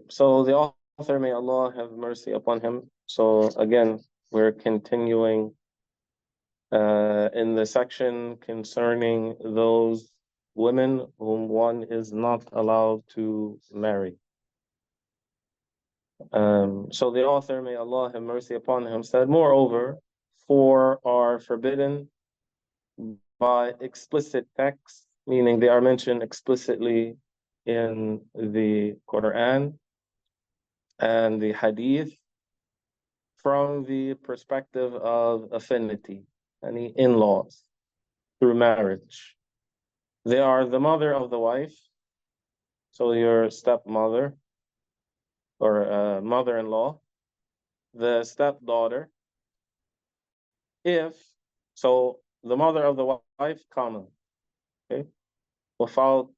So the author, may Allah have mercy upon him. So again, we're continuing in the section concerning those women whom one is not allowed to marry. So the author, may Allah have mercy upon him, said, moreover, four are forbidden by explicit text, meaning they are mentioned explicitly in the Quran and the Hadith from the perspective of affinity, any in-laws through marriage. They are the mother of the wife, so your stepmother or mother-in-law, the stepdaughter, if so, the mother of the wife, common, okay, without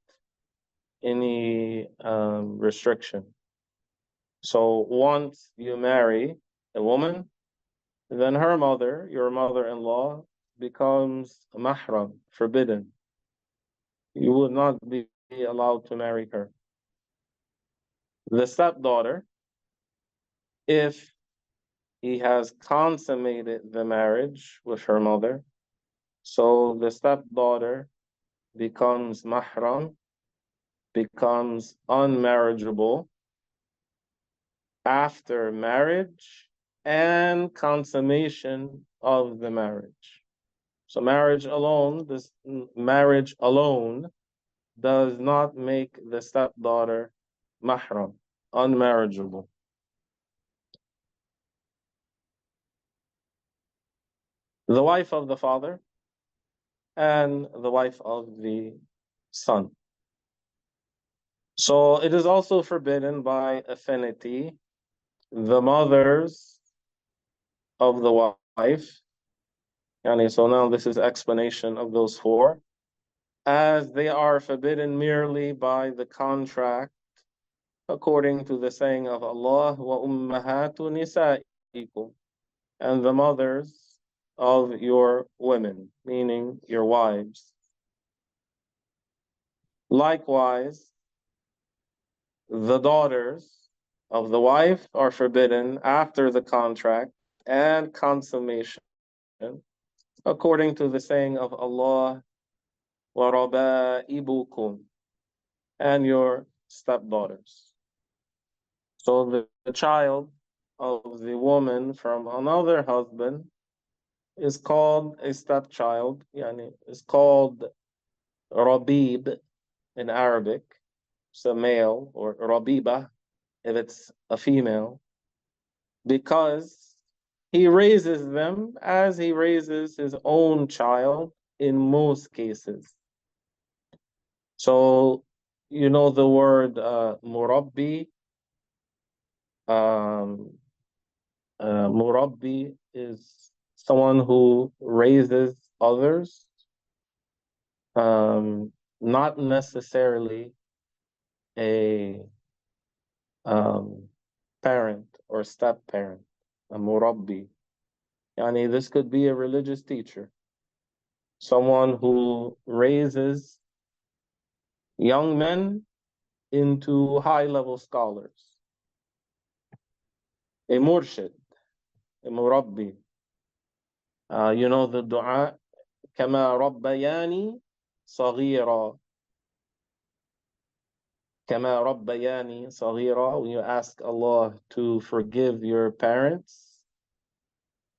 any restriction. So once you marry a woman, then her mother, your mother-in-law, becomes mahram, forbidden. You would not be allowed to marry her. The stepdaughter, if he has consummated the marriage with her mother, so the stepdaughter becomes mahram, becomes unmarriageable after marriage and consummation of the marriage. So marriage alone does not make the stepdaughter mahram, unmarriageable. The wife of the father and the wife of the son. So it is also forbidden by affinity, the mothers of the wife. And so now this is explanation of those four, as they are forbidden merely by the contract, according to the saying of Allah, wa ummahatu nisaikum, and the mothers of your women, meaning your wives. Likewise, the daughters of the wife are forbidden after the contract and consummation, according to the saying of Allah, وَرَبَائِبُكُمْ, and your stepdaughters. So the child of the woman from another husband is called a stepchild, yani is called Rabib in Arabic, it's a male, or Rabiba if it's a female, because he raises them as he raises his own child in most cases. So, you know the word murabbi. Murabbi is someone who raises others, not necessarily a parent or step parent, a murabbi. Yani this could be a religious teacher, someone who raises young men into high-level scholars, a murshid, a murabbi. You know the dua, كما ربياني صغيرا. كما ربياني صغيرا. When you ask Allah to forgive your parents,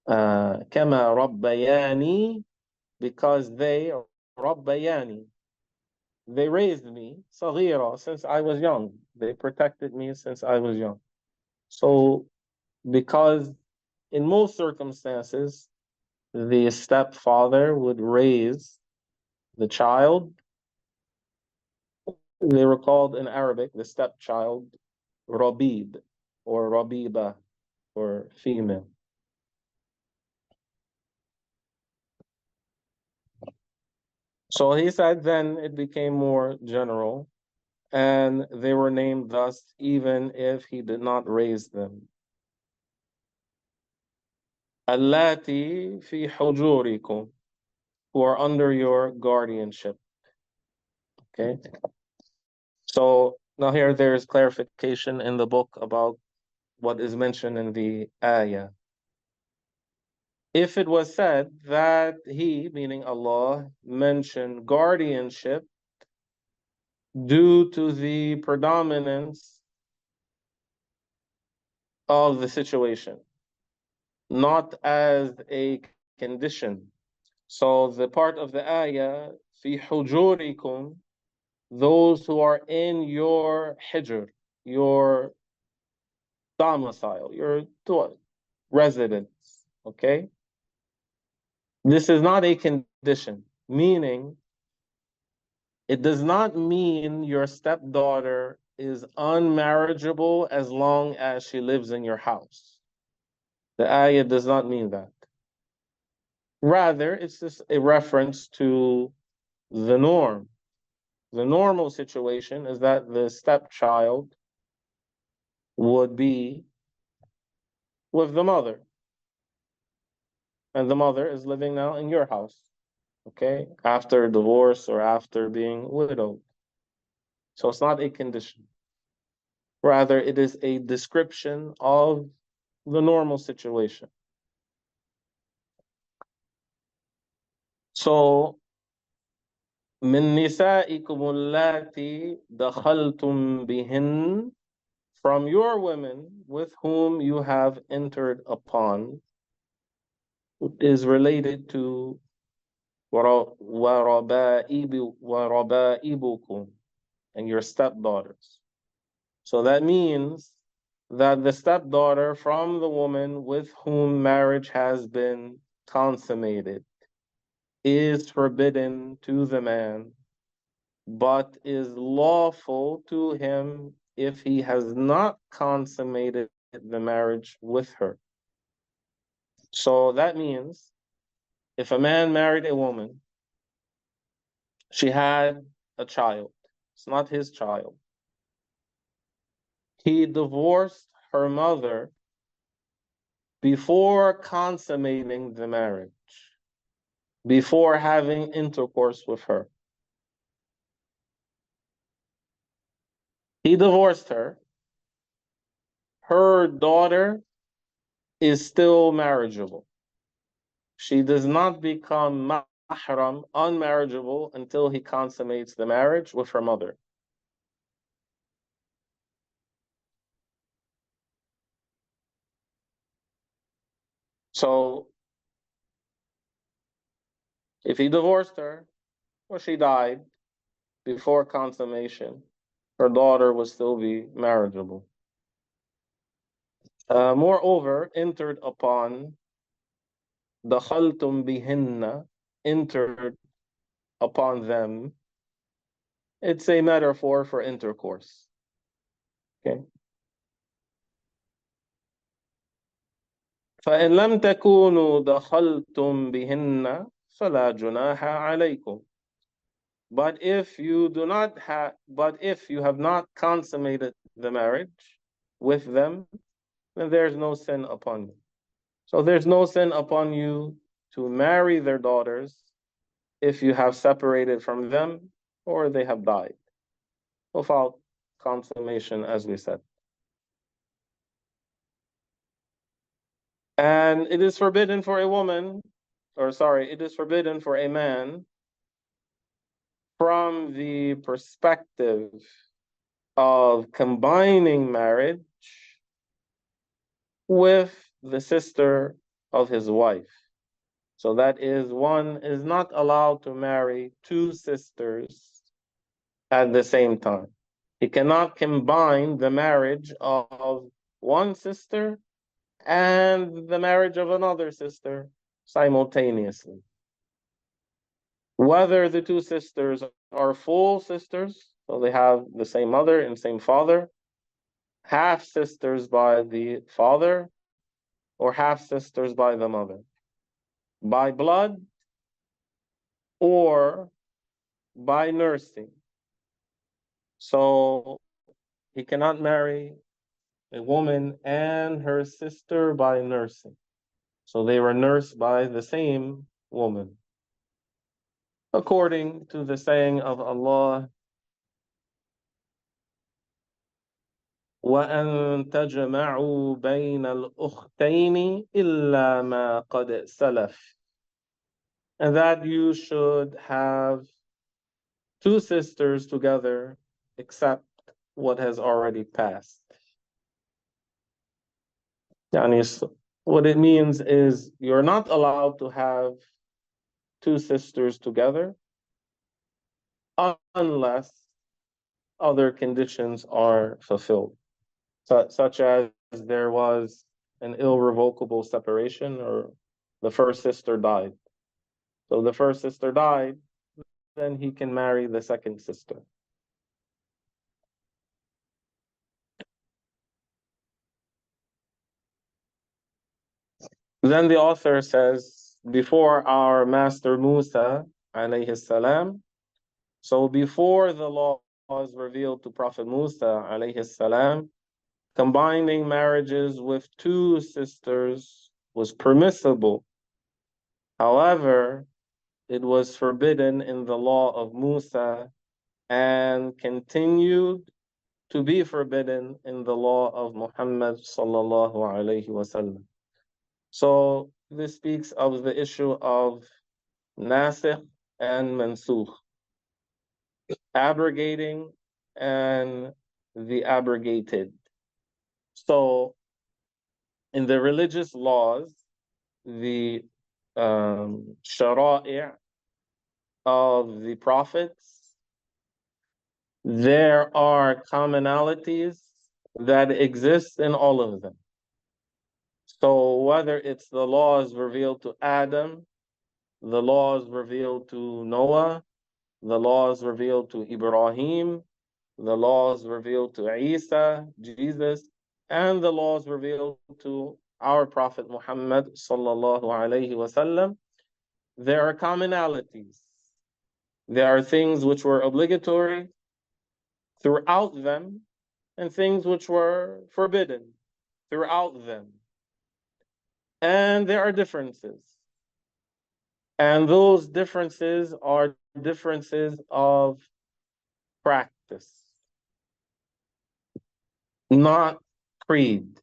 كما ربياني, because they ربياني, they raised me صغيرا, since I was young. They protected me since I was young. So because in most circumstances, the stepfather would raise the child. They were called in Arabic, the stepchild, Rabib or Rabiba or female. So he said then it became more general, and they were named thus even if he did not raise them. Allati fi hujurikum, who are under your guardianship. Okay. So Now here there is clarification in the book about what is mentioned in the ayah. If it was said that he, meaning Allah, mentioned guardianship due to the predominance of the situation, not as a condition. So the part of the ayah, fi hujurikum, those who are in your hijr, your domicile, your residence, okay? This is not a condition, meaning it does not mean your stepdaughter is unmarriageable as long as she lives in your house. The ayah does not mean that. Rather, it's just a reference to the norm. The normal situation is that the stepchild would be with the mother, and the mother is living now in your house, okay, after divorce or after being widowed. So it's not a condition. Rather, it is a description of the normal situation. So, من نسائكم اللاتي دخلتم بهن, from your women with whom you have entered upon, is related to وَرَبَائِبُكُمْ, and your stepdaughters. So that means that the stepdaughter from the woman with whom marriage has been consummated is forbidden to the man, but is lawful to him if he has not consummated the marriage with her. So that means if a man married a woman, she had a child, it's not his child. He divorced her mother before consummating the marriage, before having intercourse with her. He divorced her. Her daughter is still marriageable. She does not become mahram, unmarriageable, until he consummates the marriage with her mother. So if he divorced her or she died before consummation, her daughter would still be marriageable. Moreover, entered upon, dakhaltum bihinna, entered upon them, it's a metaphor for intercourse. Okay. فإن لم تكونوا دخلتم بهن فلا جناح عليكم. But if you have not consummated the marriage with them, then there's no sin upon you. So there's no sin upon you to marry their daughters if you have separated from them or they have died without consummation, as we said. And it is forbidden for a woman, it is forbidden for a man from the perspective of combining marriage with the sister of his wife. So that is, one is not allowed to marry two sisters at the same time. He cannot combine the marriage of one sister and the marriage of another sister simultaneously. Whether the two sisters are full sisters, so they have the same mother and same father, half sisters by the father, or half sisters by the mother, by blood or by nursing. So he cannot marry a woman and her sister by nursing. So they were nursed by the same woman. According to the saying of Allah, وأن تجمعوا بين الأختين إلا ما قد سلف. And that you should have two sisters together except what has already passed. Yani, what it means is you're not allowed to have two sisters together unless other conditions are fulfilled, such as there was an irrevocable separation or the first sister died. So the first sister died, then he can marry the second sister. Then the author says, before our master Musa, alayhi salam, so before the law was revealed to Prophet Musa, alayhi salam, combining marriages with two sisters was permissible. However, it was forbidden in the law of Musa and continued to be forbidden in the law of Muhammad sallallahu alayhi wasallam. So this speaks of the issue of nasikh and mansukh, abrogating and the abrogated. So in the religious laws, the shara'i' of the prophets, there are commonalities that exist in all of them. So whether it's the laws revealed to Adam, the laws revealed to Noah, the laws revealed to Ibrahim, the laws revealed to Isa, Jesus, and the laws revealed to our Prophet Muhammad sallallahu alaihi wasallam, there are commonalities. There are things which were obligatory throughout them and things which were forbidden throughout them. And there are differences. And those differences are differences of practice, not creed.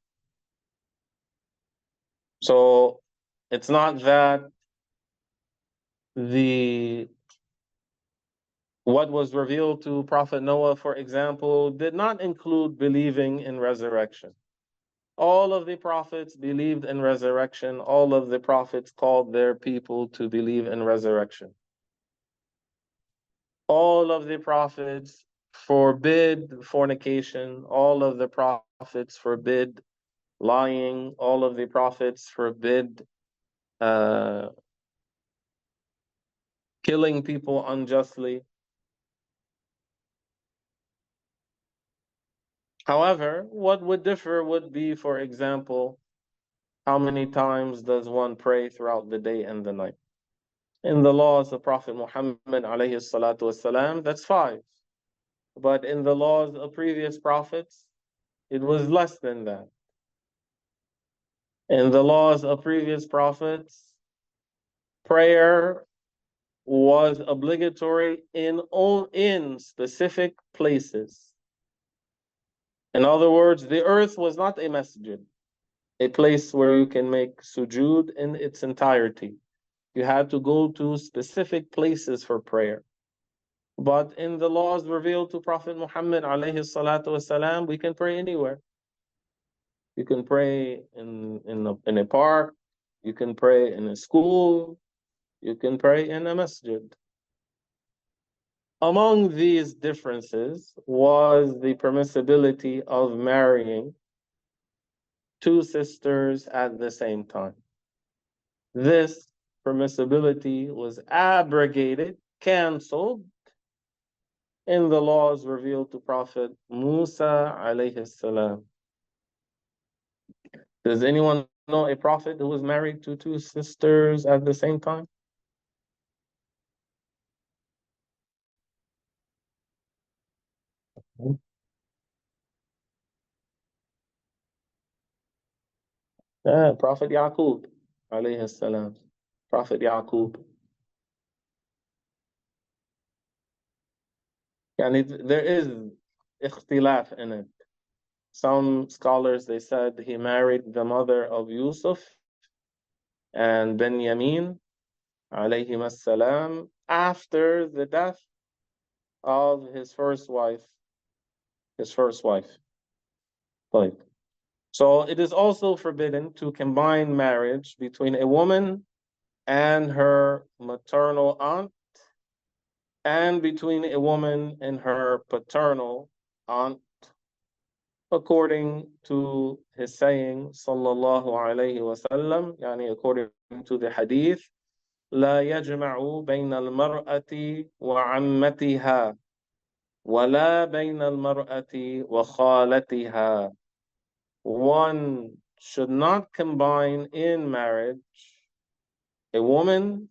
So it's not that what was revealed to Prophet Noah, for example, did not include believing in resurrection. All of the prophets believed in resurrection. All of the prophets called their people to believe in resurrection. All of the prophets forbid fornication. All of the prophets forbid lying. All of the prophets forbid killing people unjustly. However, what would differ would be, for example, how many times does one pray throughout the day and the night? In the laws of Prophet Muhammad alayhi salatu wasalam, that's 5. But in the laws of previous prophets, it was less than that. In the laws of previous prophets, prayer was obligatory in specific places. In other words, the earth was not a masjid, a place where you can make sujood in its entirety. You had to go to specific places for prayer. But in the laws revealed to Prophet Muhammad alayhi salatu wasalam, we can pray anywhere. You can pray in a park, you can pray in a school, you can pray in a masjid. Among these differences was the permissibility of marrying two sisters at the same time. This permissibility was abrogated, canceled, in the laws revealed to Prophet Musa alayhi salam. Does anyone know a prophet who was married to two sisters at the same time? Yeah, Prophet Yaqub alayhi salam. Prophet Yaqub. Yani there is ikhtilaf in it. Some scholars, they said he married the mother of Yusuf and Benjamin, alayhim as-salam, after the death of his first wife. Like, so it is also forbidden to combine marriage between a woman and her maternal aunt, and between a woman and her paternal aunt, according to his saying, sallallahu alayhi wasallam, yani according to the hadith, لا يجمع بين المرأة وعمتها ولا بين المرأة وخالتها. One should not combine in marriage a woman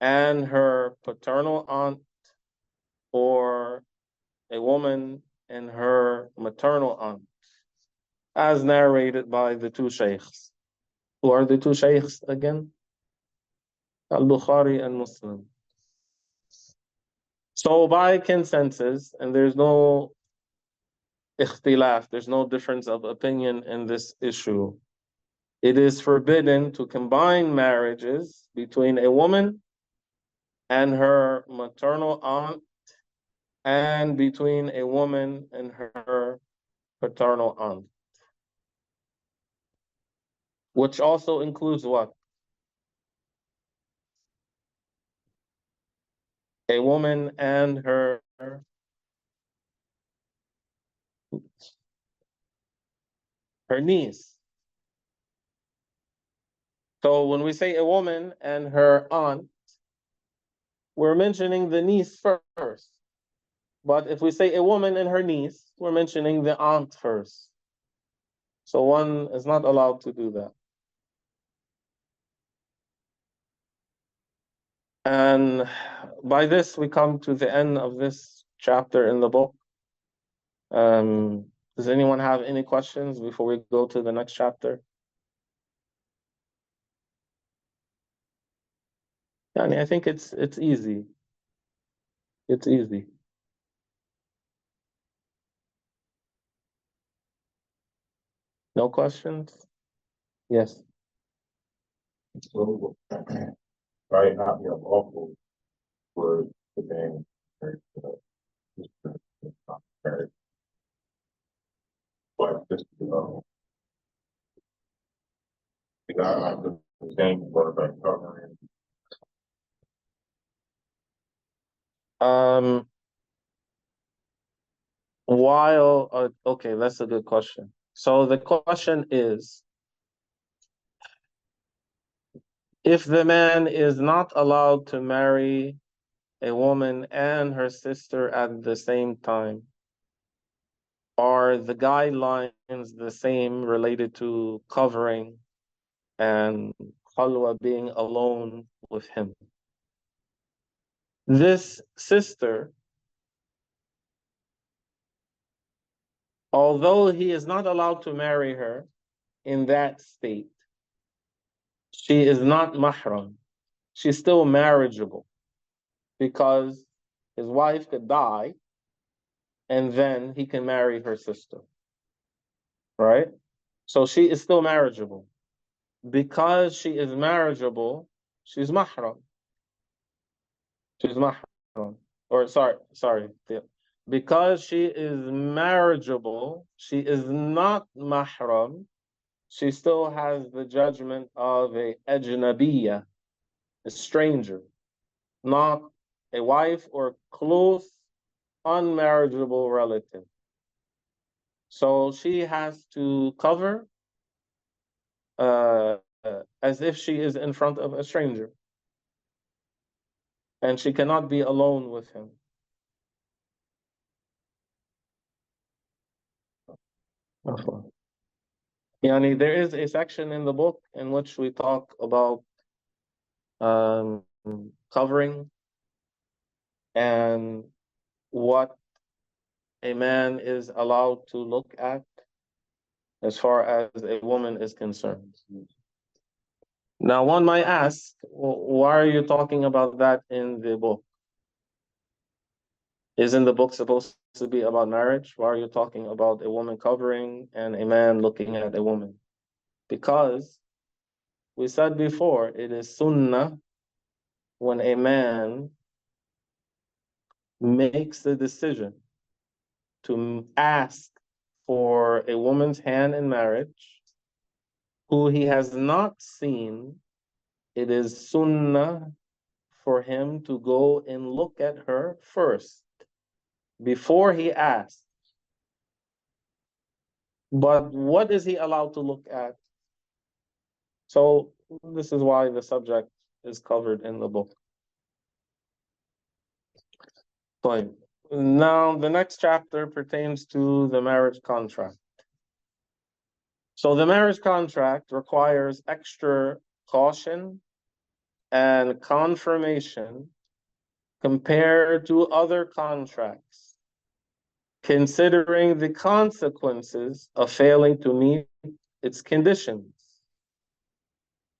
and her paternal aunt, or a woman and her maternal aunt, as narrated by the two sheikhs. Who are the two sheikhs again? Al-Bukhari and Muslim. So by consensus, and there's no ikhtilaf, there's no difference of opinion in this issue, it is forbidden to combine marriages between a woman and her maternal aunt, and between a woman and her paternal aunt. Which also includes what? A woman and her niece. So when we say a woman and her aunt, we're mentioning the niece first. But if we say a woman and her niece, we're mentioning the aunt first. So one is not allowed to do that. And by this, we come to the end of this chapter in the book. Does anyone have any questions before we go to the next chapter? I think it's easy. It's easy. No questions? Yes. So, right now, you have awful for the name. But just, the guy like the same quarterback covering. Okay, that's a good question. So the question is, if the man is not allowed to marry a woman and her sister at the same time, are the guidelines the same related to covering and Khalwa being alone with him? This sister, although he is not allowed to marry her in that state, she is not mahram. She's still marriageable, because his wife could die and then he can marry her sister, right? So she is still marriageable. Because she is marriageable, she's mahram. She's mahram. Or sorry. Because she is marriageable, she is not mahram. She still has the judgment of a ajnabiyya, a stranger, not a wife or close, unmarriageable relative. So she has to cover as if she is in front of a stranger, and she cannot be alone with him. There is a section in the book in which we talk about covering and what a man is allowed to look at as far as a woman is concerned. Now, one might ask, why are you talking about that in the book? Isn't the book supposed to be about marriage? Why are you talking about a woman covering and a man looking at a woman? Because we said before, it is sunnah when a man makes the decision to ask for a woman's hand in marriage who he has not seen. It is sunnah for him to go and look at her first before he asks. But what is he allowed to look at? So this is why the subject is covered in the book. Fine. Now the next chapter pertains to the marriage contract. So the marriage contract requires extra caution and confirmation compared to other contracts, considering the consequences of failing to meet its conditions.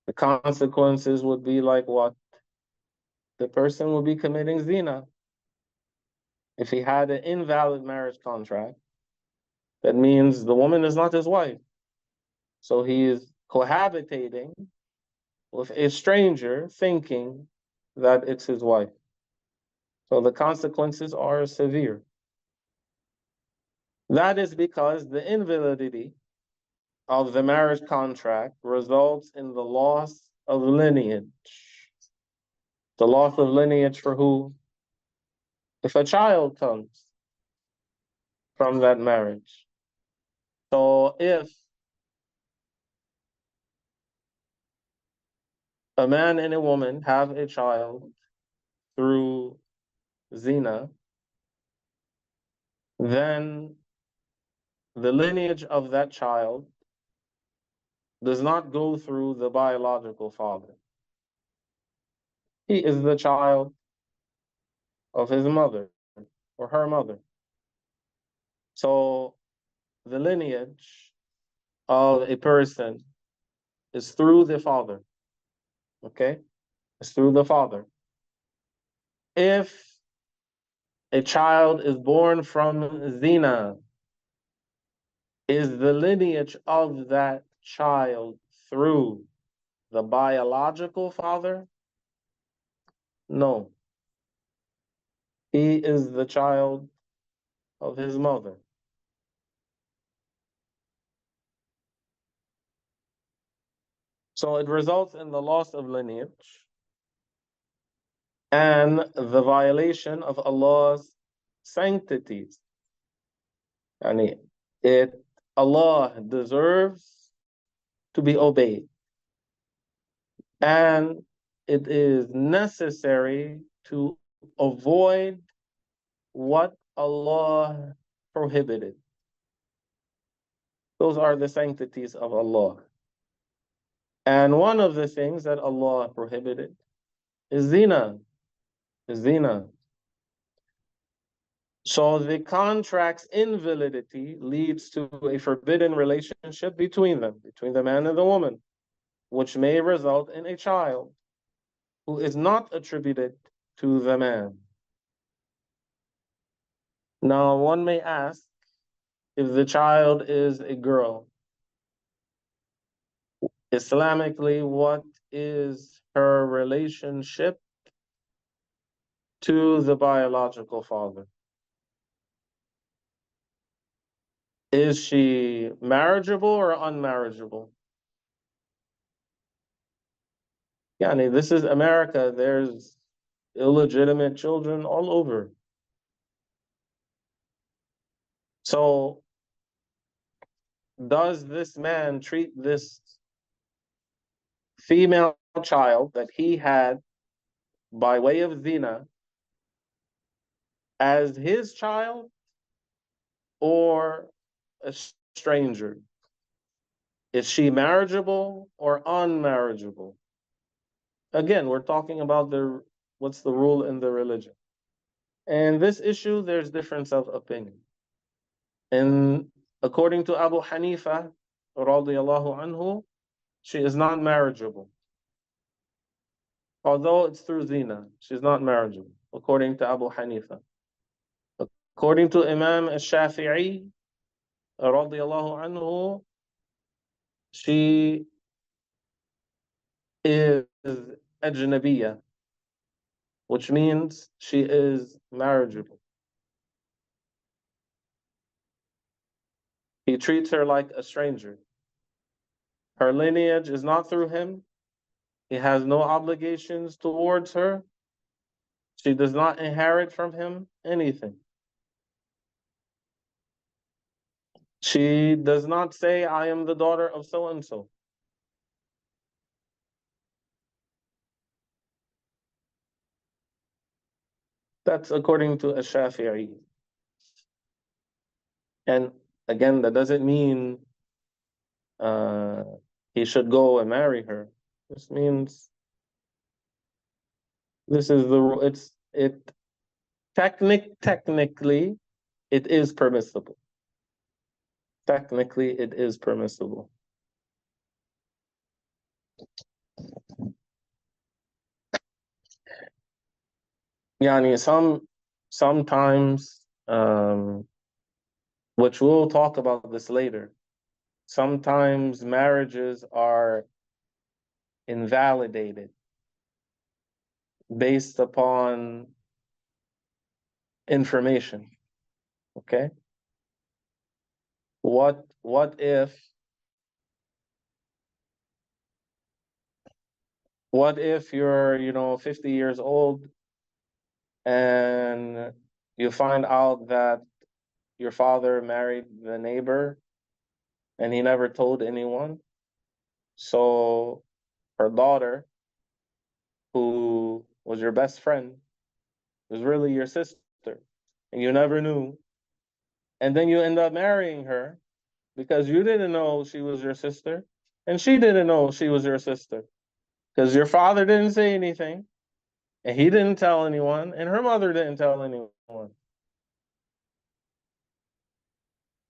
The consequences would be like what? The person would be committing zina. If he had an invalid marriage contract, that means the woman is not his wife. So he is cohabitating with a stranger thinking that it's his wife. So the consequences are severe. That is because the invalidity of the marriage contract results in the loss of lineage. The loss of lineage for who? If a child comes from that marriage. So if a man and a woman have a child through zina, then the lineage of that child does not go through the biological father. He is the child of his mother or her mother. So the lineage of a person is through the father. Okay? It's through the father. If a child is born from zina, is the lineage of that child through the biological father? No. He is the child of his mother. So it results in the loss of lineage and the violation of Allah's sanctities. Yani Allah deserves to be obeyed. And it is necessary to avoid what Allah prohibited. Those are the sanctities of Allah. And one of the things that Allah prohibited is zina. Zina. So the contract's invalidity leads to a forbidden relationship between them, between the man and the woman, which may result in a child who is not attributed to the man. Now, one may ask, if the child is a girl, Islamically, what is her relationship to the biological father? Is she marriageable or unmarriageable? Yeah, this is America. There's illegitimate children all over. So, does this man treat this female child that he had by way of zina as his child or a stranger? Is she marriageable or unmarriageable? Again, we're talking about what's the rule in the religion. And this issue, there's difference of opinion. And according to Abu Hanifa, radiyallahu anhu, she is not marriageable. Although it's through zina, she's not marriageable, according to Abu Hanifa. According to Imam al-Shafi'i, radiallahu anhu, she is ajnabiyya, which means she is marriageable. He treats her like a stranger. Her lineage is not through him. He has no obligations towards her. She does not inherit from him anything. She does not say, I am the daughter of so and so. That's according to Ash-Shafi'i. And again, that doesn't mean uh, he should go and marry her. This means this is the rule. Technically it is permissible. Technically it is permissible. Yani sometimes which we'll talk about this later. Sometimes marriages are invalidated based upon information. Okay? What if you're 50 years old and you find out that your father married the neighbor and he never told anyone? So her daughter, who was your best friend, was really your sister, and you never knew. And then you end up marrying her because you didn't know she was your sister, and she didn't know she was your sister because your father didn't say anything, and he didn't tell anyone, and her mother didn't tell anyone.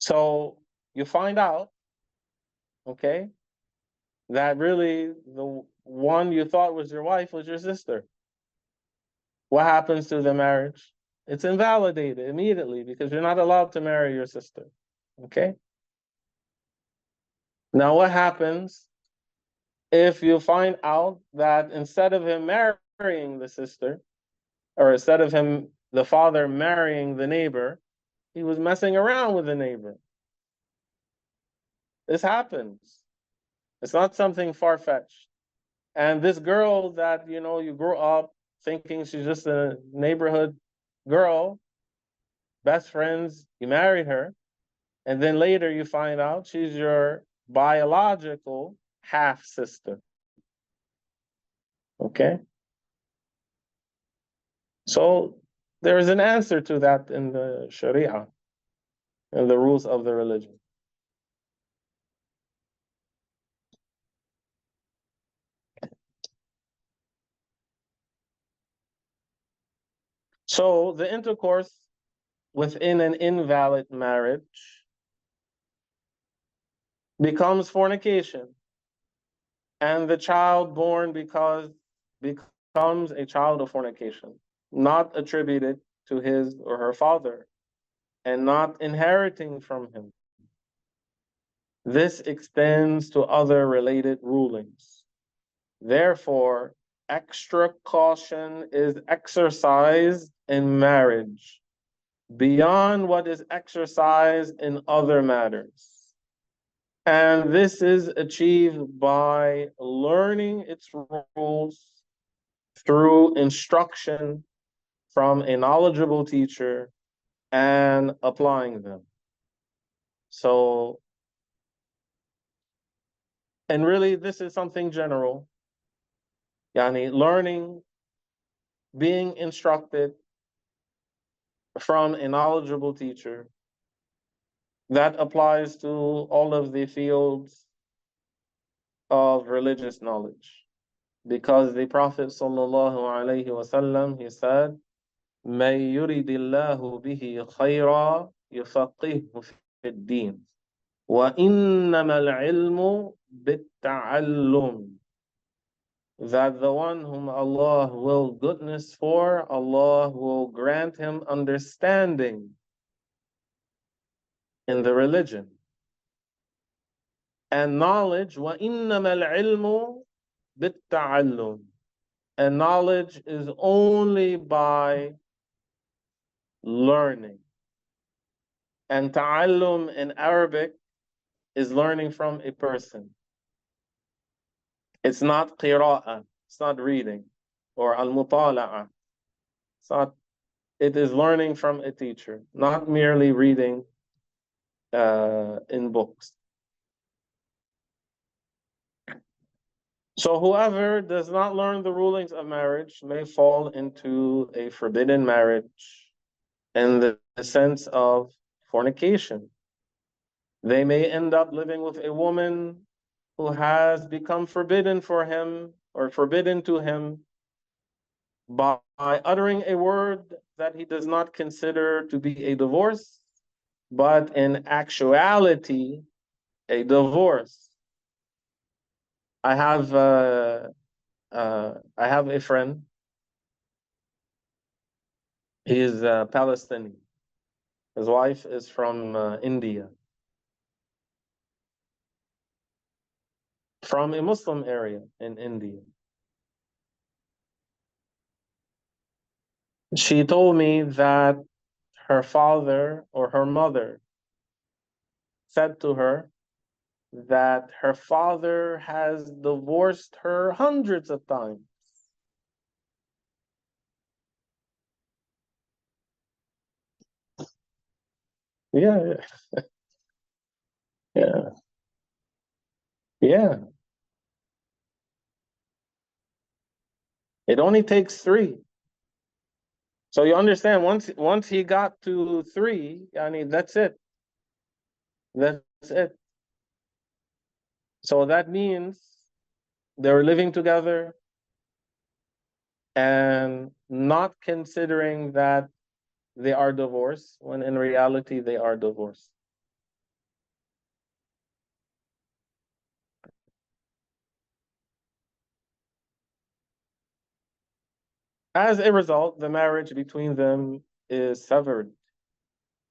So you find out, okay, that really the one you thought was your wife was your sister. What happens to the marriage? It's invalidated immediately because you're not allowed to marry your sister. Okay? Now, what happens if you find out that instead of him marrying the sister, or instead of the father marrying the neighbor, he was messing around with the neighbor? This happens. It's not something far-fetched. And this girl that, you grew up thinking she's just a neighborhood girl, best friends, you married her, and then later you find out she's your biological half sister. Okay? So there is an answer to that in the Sharia and the rules of the religion. So the intercourse within an invalid marriage becomes fornication, and the child born becomes a child of fornication, not attributed to his or her father, and not inheriting from him. This extends to other related rulings. Therefore, extra caution is exercised in marriage beyond what is exercised in other matters. And this is achieved by learning its rules through instruction from a knowledgeable teacher and applying them. So, and really, this is something general. Yani learning, being instructed from a knowledgeable teacher, that applies to all of the fields of religious knowledge. Because the Prophet sallallahu alaihi wasallam, he said, "May yuridillahu bihi khayra yufaqihu fi din, wa innama al-ilmu bit-ta'allum." That the one whom Allah will goodness for, Allah will grant him understanding in the religion. And knowledge, وَإِنَّمَا الْعِلْمُ بِالتَّعَلُّمِ. And knowledge is only by learning. And ta'allum in Arabic is learning from a person. It's not qira'ah, it's not reading, or al-mutala'ah. It is learning from a teacher, not merely reading in books. So whoever does not learn the rulings of marriage may fall into a forbidden marriage in the sense of fornication. They may end up living with a woman who has become forbidden for him or forbidden to him by uttering a word that he does not consider to be a divorce, but in actuality, a divorce. I have a friend. He is Palestinian. His wife is from India, from a Muslim area in India. She told me that her father or her mother said to her that her father has divorced her hundreds of times. Yeah, yeah, yeah. It only takes three. So you understand, once he got to three, I mean, that's it. That's it. So that means they were living together and not considering that they are divorced, when in reality they are divorced. As a result, the marriage between them is severed.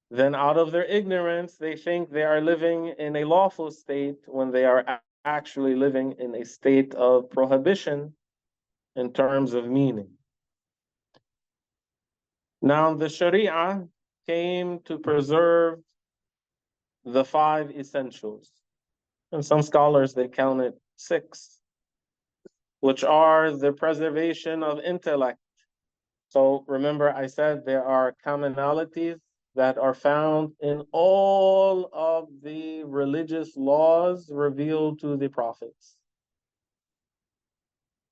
Then out of their ignorance, they think they are living in a lawful state when they are actually living in a state of prohibition in terms of meaning. Now, the Sharia came to preserve the five essentials. And some scholars, they count it six, which are the preservation of intellect. So remember, I said there are commonalities that are found in all of the religious laws revealed to the prophets.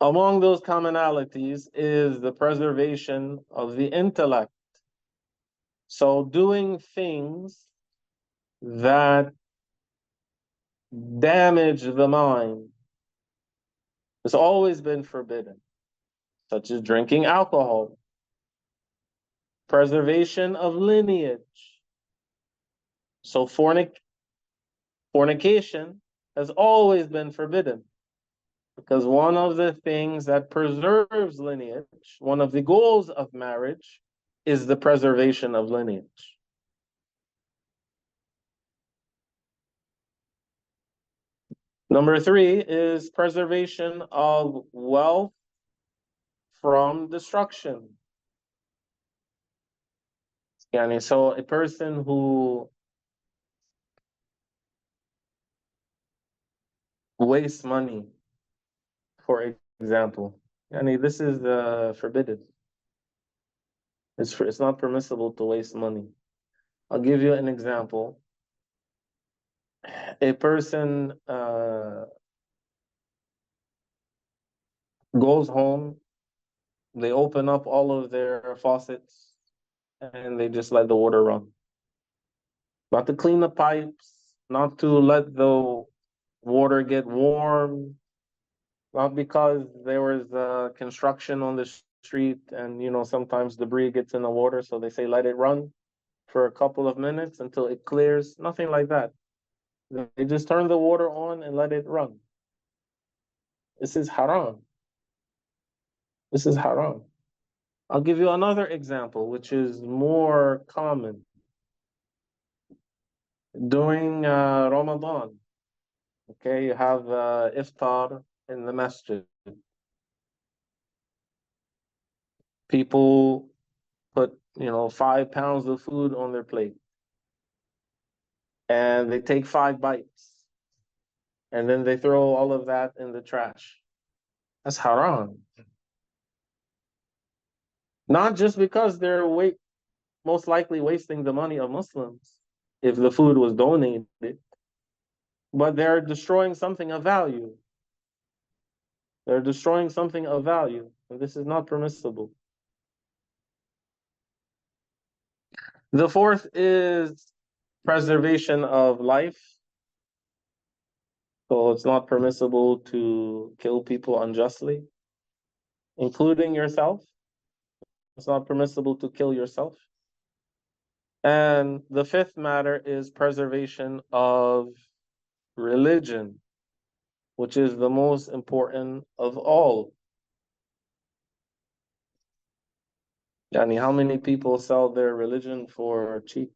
Among those commonalities is the preservation of the intellect. So doing things that damage the mind has always been forbidden, such as drinking alcohol, preservation of lineage. So fornication has always been forbidden, because one of the things that preserves lineage, one of the goals of marriage, is the preservation of lineage. Number three is preservation of wealth from destruction. So a person who wastes money, for example, this is forbidden. It's not permissible to waste money. I'll give you an example. A person goes home, they open up all of their faucets, and they just let the water run. Not to clean the pipes, not to let the water get warm, not because there was construction on the street and sometimes debris gets in the water, so they say let it run for a couple of minutes until it clears. Nothing like that. They just turn the water on and let it run. This is haram. This is haram. I'll give you another example, which is more common. during Ramadan. Okay, you have iftar in the masjid. People put, 5 pounds of food on their plate and they take 5 bites and then they throw all of that in the trash. That's haram. Not just because they're most likely wasting the money of Muslims if the food was donated, but they're destroying something of value. They're destroying something of value, and this is not permissible. The fourth is preservation of life. So it's not permissible to kill people unjustly, including yourself. It's not permissible to kill yourself. And the fifth matter is preservation of religion, which is the most important of all. Yani, how many people sell their religion for cheap?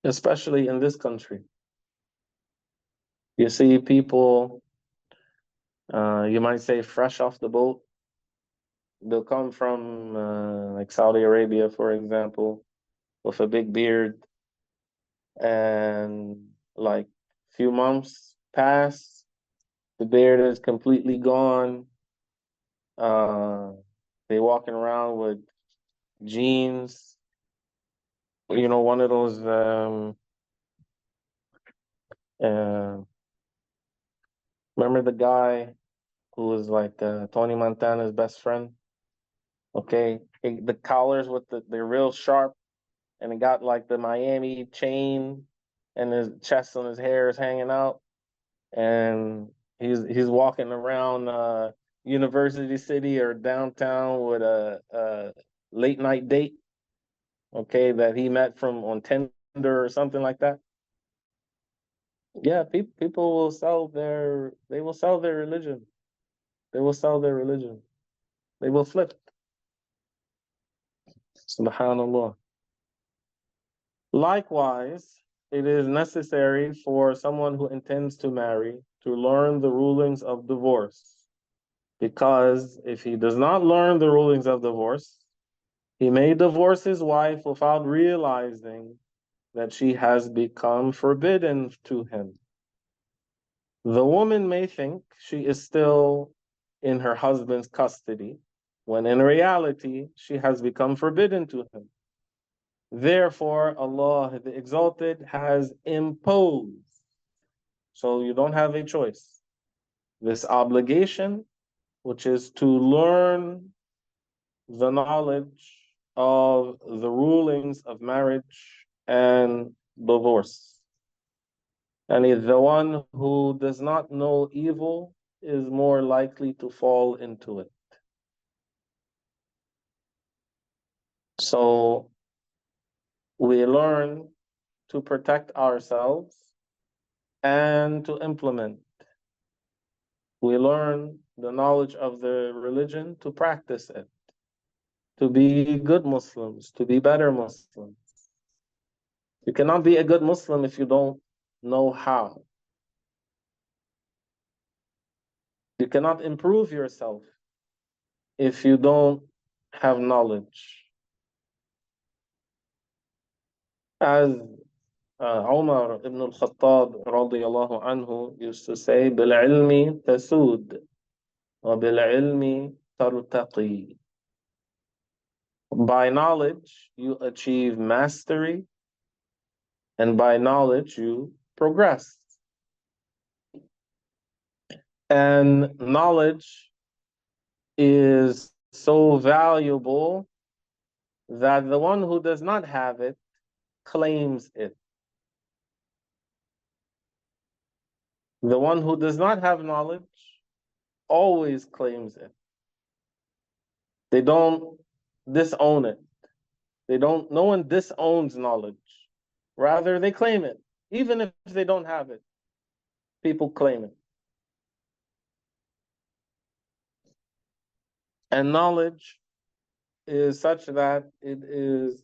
Especially in this country. You see people, you might say fresh off the boat. They'll come from like Saudi Arabia, for example, with a big beard, and like few months pass, the beard is completely gone. Uh, they walking around with jeans, one of those uh, remember the guy who was like Tony Montana's best friend? Okay, the collars with they're real sharp, and it got like the Miami chain, and his chest and his hair is hanging out, and he's walking around University City or downtown with a late night date, okay, that he met from on Tinder or something like that. Yeah, people will they will sell their religion. They will sell their religion. They will flip. Subhanallah. Likewise, it is necessary for someone who intends to marry to learn the rulings of divorce. Because if he does not learn the rulings of divorce, he may divorce his wife without realizing that she has become forbidden to him. The woman may think she is still in her husband's custody, when in reality, she has become forbidden to him. Therefore, Allah the Exalted has imposed, so you don't have a choice, this obligation, which is to learn the knowledge of the rulings of marriage and divorce. And the one who does not know evil is more likely to fall into it. So we learn to protect ourselves and to implement. We learn the knowledge of the religion to practice it, to be good Muslims, to be better Muslims. You cannot be a good Muslim if you don't know how. You cannot improve yourself if you don't have knowledge. As Umar ibn al-Khattab radiyallahu anhu used to say, بِالْعِلْمِ تَسُودُ وَبِالْعِلْمِ تَرْتَقِي. By knowledge, you achieve mastery, and by knowledge, you progress. And knowledge is so valuable that the one who does not have it claims it. The one who does not have knowledge always claims it. They don't disown it. No one disowns knowledge. Rather, they claim it. Even if they don't have it, people claim it. And knowledge is such that it is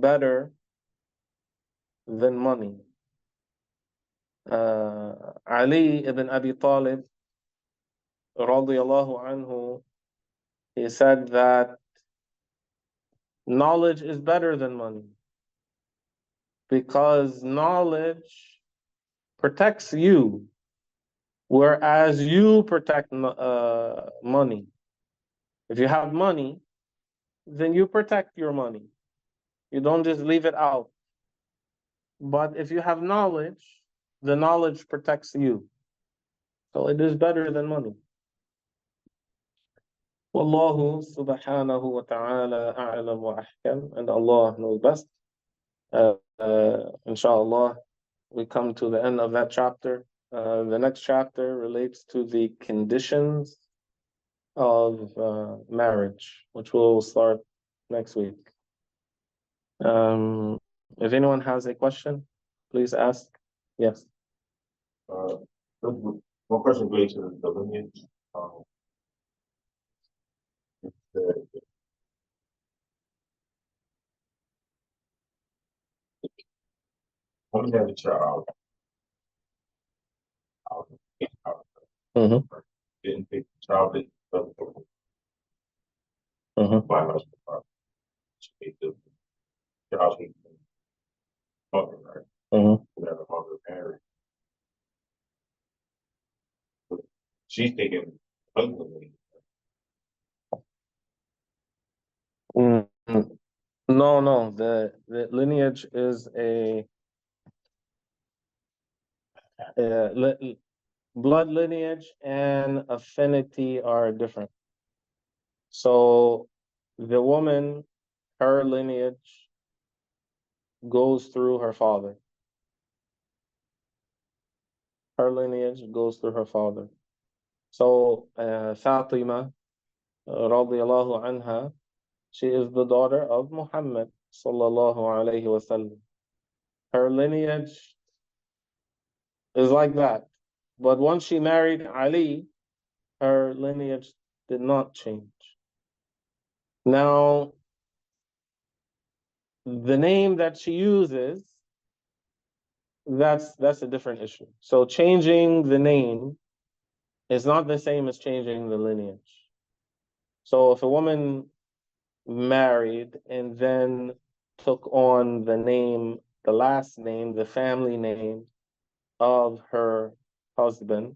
better than money. Ali ibn Abi Talib, radiyallahu anhu, he said that knowledge is better than money because knowledge protects you, whereas you protect money. If you have money, then you protect your money. You don't just leave it out. But if you have knowledge, the knowledge protects you. So it is better than money. Wallahu subhanahu wa ta'ala a'lam wa ahkam, and Allah knows best. Inshallah, we come to the end of that chapter. The next chapter relates to the conditions of marriage, which will start next week. If anyone has a question, please ask. Yes. One question related to the lineage. The, when you have a child, out, out, Mm-hmm. didn't think the child didn't Mm-hmm. biological father. The child should be mother, right? Mm-hmm. Whoever the mother married. She's thinking husband. Mm-hmm. No. The lineage is a blood lineage and affinity are different. So the woman, her lineage goes through her father. Her lineage goes through her father. So Fatima, radiallahu anha, she is the daughter of Muhammad sallallahu alayhi wasallam. Her lineage is like that. But once she married Ali, her lineage did not change. Now, the name that she uses, that's a different issue. So changing the name is not the same as changing the lineage. So if a woman married and then took on the name, the last name, the family name of her husband,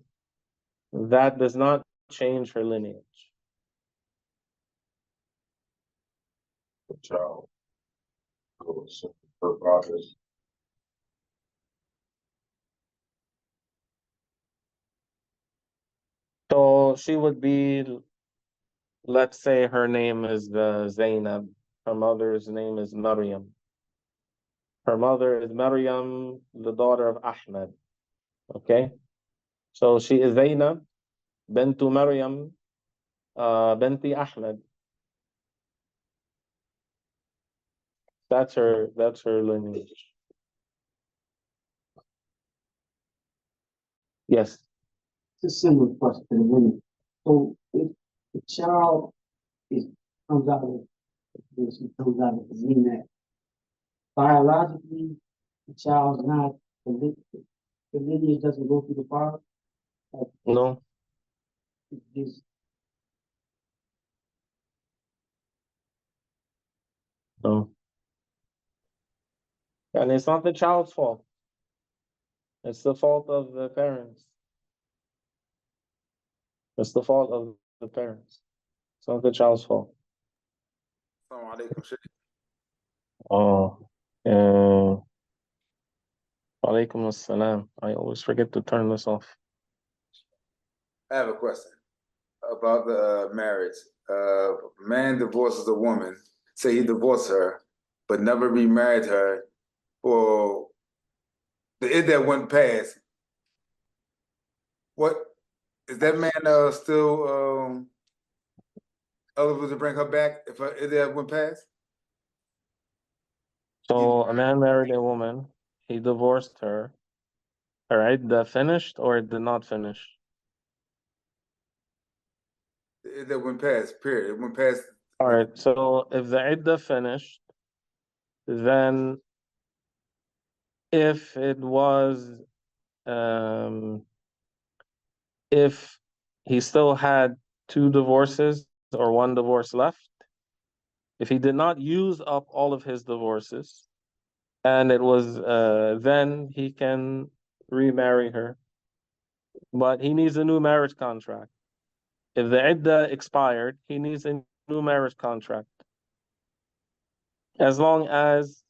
that does not change her lineage. The child goes to her father's. So she would be, let's say her name is Zainab. Her mother's name is Maryam. Her mother is Maryam, the daughter of Ahmed. Okay? So she is Zainab, bintu Maryam, binti Ahmed. That's her lineage. Yes. It's a similar question. So if the child is comes out of this, comes out of the ZNAC, biologically, the child's not the lineage doesn't go through the father. Like, No. it just No. And it's not the child's fault. It's the fault of the parents. It's the fault of the parents. It's not the child's fault. Assalamu alaikum, Sheikh. Oh. Alaikum assalam. I always forget to turn this off. I have a question about the marriage. Man divorces a woman, say he divorced her, but never remarried her, or the iddah went past. What is that man still eligible to bring her back if her iddah went past? So a man married a woman, he divorced her. All right, that finished or it did not finish? The iddah went past, period. It went past. All right, so if the iddah finished, then if it was, um, if he still had two divorces or one divorce left, if he did not use up all of his divorces, and it was, then he can remarry her, but he needs a new marriage contract. If the iddah expired, he needs a new marriage contract. As long as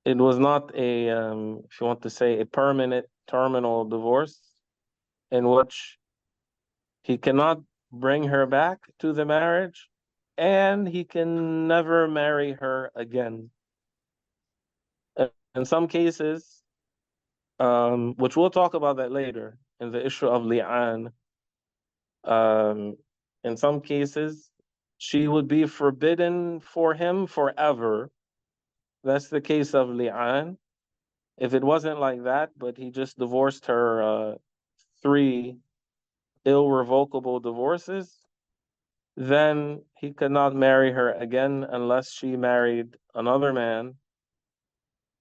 it was not a, if you want to say, a permanent terminal divorce in which he cannot bring her back to the marriage and he can never marry her again. In some cases, which we'll talk about that later in the issue of li'an, in some cases, she would be forbidden for him forever. That's the case of li'an. If it wasn't like that, but he just divorced her 3 irrevocable divorces, then he could not marry her again unless she married another man.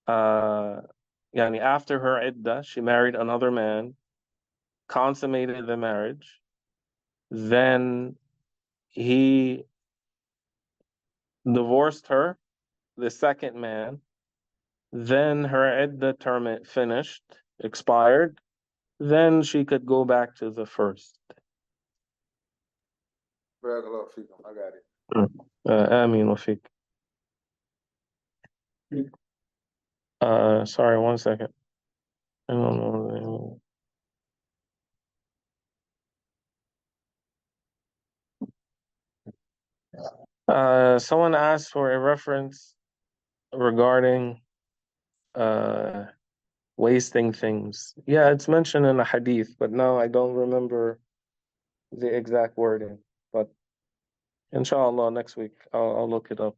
Yani after her iddah, she married another man, consummated the marriage, then he divorced her, the second man, then her iddah term finished, expired, then she could go back to the first. Barakallahu feekum. I got it. Ameen wa fiik. Sorry, 1 second. I don't know. Someone asked for a reference regarding wasting things. Yeah, it's mentioned in a hadith, but now I don't remember the exact wording. But inshallah, next week I'll look it up.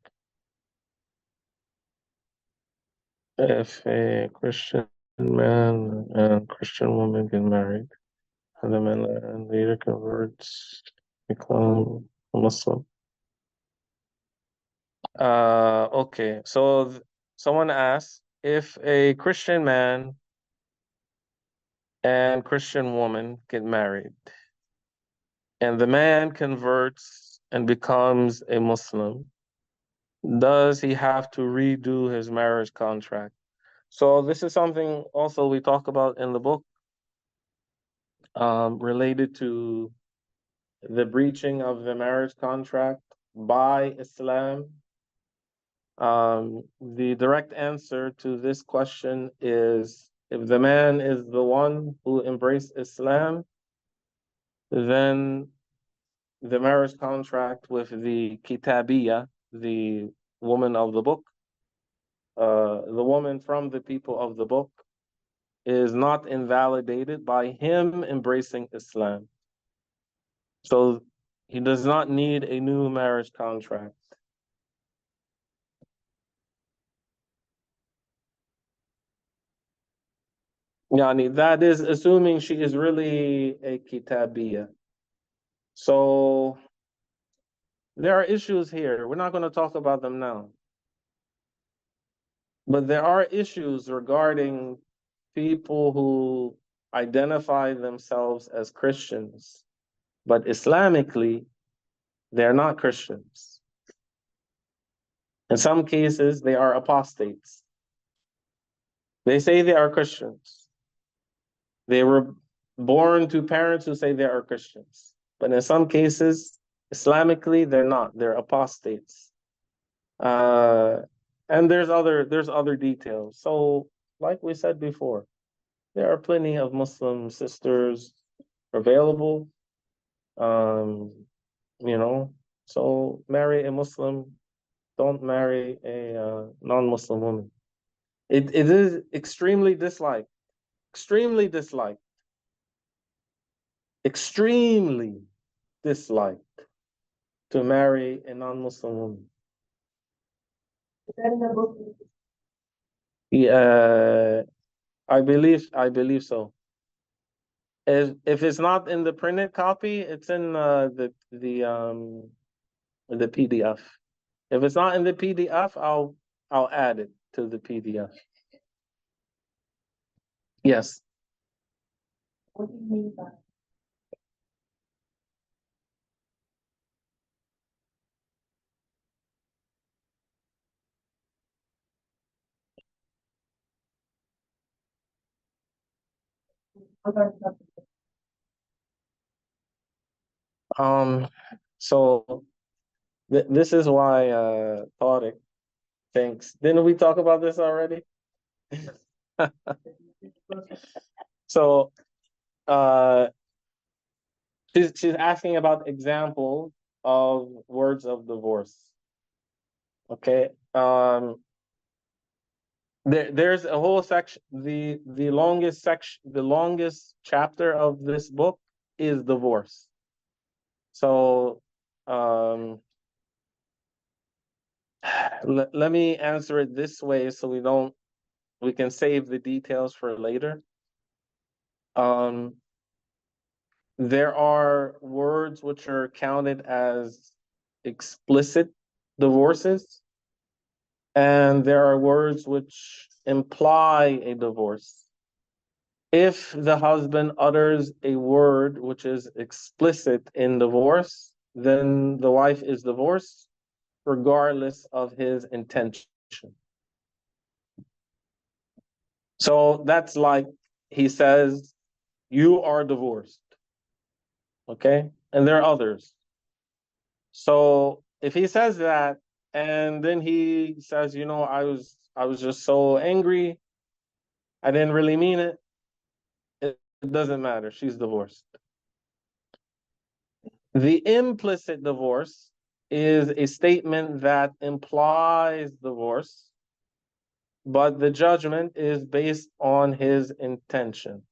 If a Christian man and Christian woman get married, and the man later converts, become a Muslim. Okay, so someone asked if a Christian man and Christian woman get married, and the man converts and becomes a Muslim, does he have to redo his marriage contract? So this is something also we talk about in the book, related to the breaching of the marriage contract by Islam. The direct answer to this question is, if the man is the one who embraced Islam, then the marriage contract with the Kitabiyah, the woman of the book, the woman from the people of the book, is not invalidated by him embracing Islam. So he does not need a new marriage contract. Yani, that is assuming she is really a Kitabiyah. So there are issues here. We're not going to talk about them now. But there are issues regarding people who identify themselves as Christians, but Islamically, they're not Christians. In some cases, they are apostates. They say they are Christians. They were born to parents who say they are Christians. But in some cases, Islamically, they're not. They're apostates. And there's other details. So, like we said before, there are plenty of Muslim sisters available. So marry a Muslim. Don't marry a non-Muslim woman. It is extremely disliked. Extremely disliked. Extremely disliked to marry a non-Muslim woman. Yeah, I believe so. If it's not in the printed copy, it's in the PDF. If it's not in the PDF, I'll add it to the PDF. Yes. What do you mean by? So this is why Tariq thinks. Didn't we talk about this already? So she's asking about examples of words of divorce. Okay. There's a whole section. The longest section, the longest chapter of this book is divorce. So let me answer it this way so we can save the details for later. There are words which are counted as explicit divorces, and there are words which imply a divorce. If the husband utters a word which is explicit in divorce, then the wife is divorced regardless of his intention. So that's like he says, you are divorced. Okay? And there are others. So if he says that, and then he says, I was just so angry, I didn't really mean it, it doesn't matter. She's divorced. The implicit divorce is a statement that implies divorce, but the judgment is based on his intention.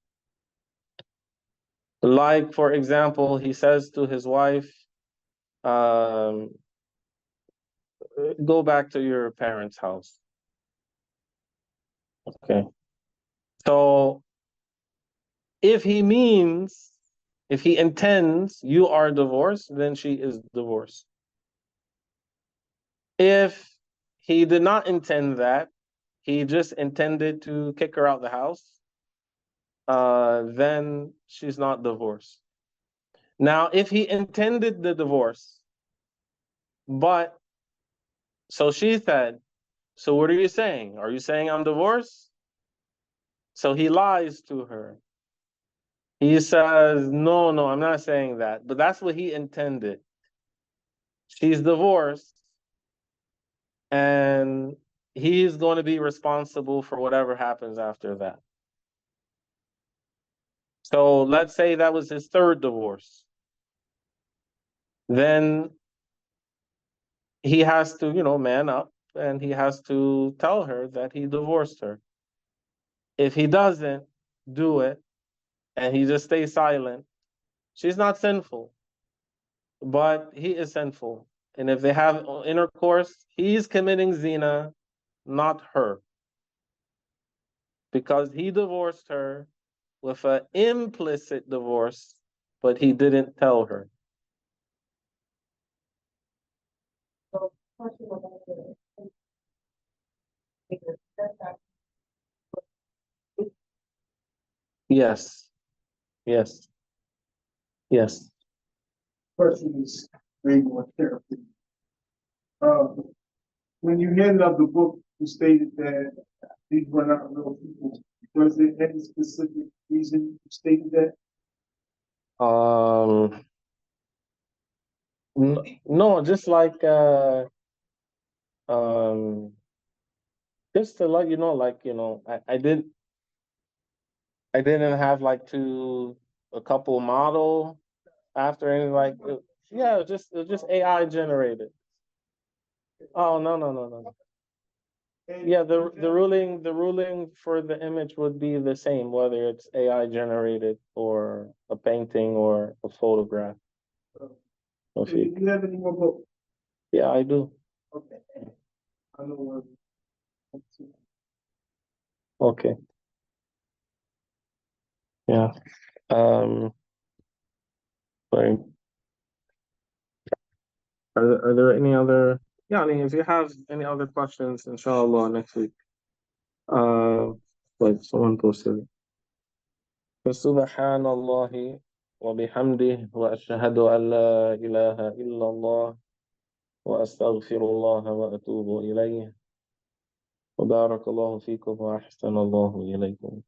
Like, for example, he says to his wife, go back to your parents' house. Okay. So if he intends you are divorced, then she is divorced. If he did not intend that, he just intended to kick her out the house, then she's not divorced. Now, if he intended the divorce, so she said, so what are you saying? Are you saying I'm divorced? So he lies to her. He says, no, I'm not saying that, but that's what he intended. She's divorced, and he's going to be responsible for whatever happens after that. So let's say that was his third divorce. Then he has to, man up, and he has to tell her that he divorced her. If he doesn't do it, and he just stays silent, she's not sinful, but he is sinful. And if they have intercourse, he's committing zina, not her. Because he divorced her with an implicit divorce, but he didn't tell her. Yes. Yes. Yes. Question is made more carefully. When you handed out the book, you stated that these were not real people. Was there any specific reason you stated that? No, just like just to let you know, I didn't have a couple model after any yeah, it was just AI generated. Oh, no. Yeah, the ruling for the image would be the same, whether it's AI generated or a painting or a photograph. Do you have any more books? Yeah, I do. Okay. I know one. Okay. Yeah. Sorry. Are there any other يعني if you have any other questions, inshallah, next week. Wait, someone posted it. فسبحان الله وبحمده وأشهد أن لا إله إلا الله وأستغفر الله وأتوب إليه وبارك الله فيكم وأحسن الله إليكم.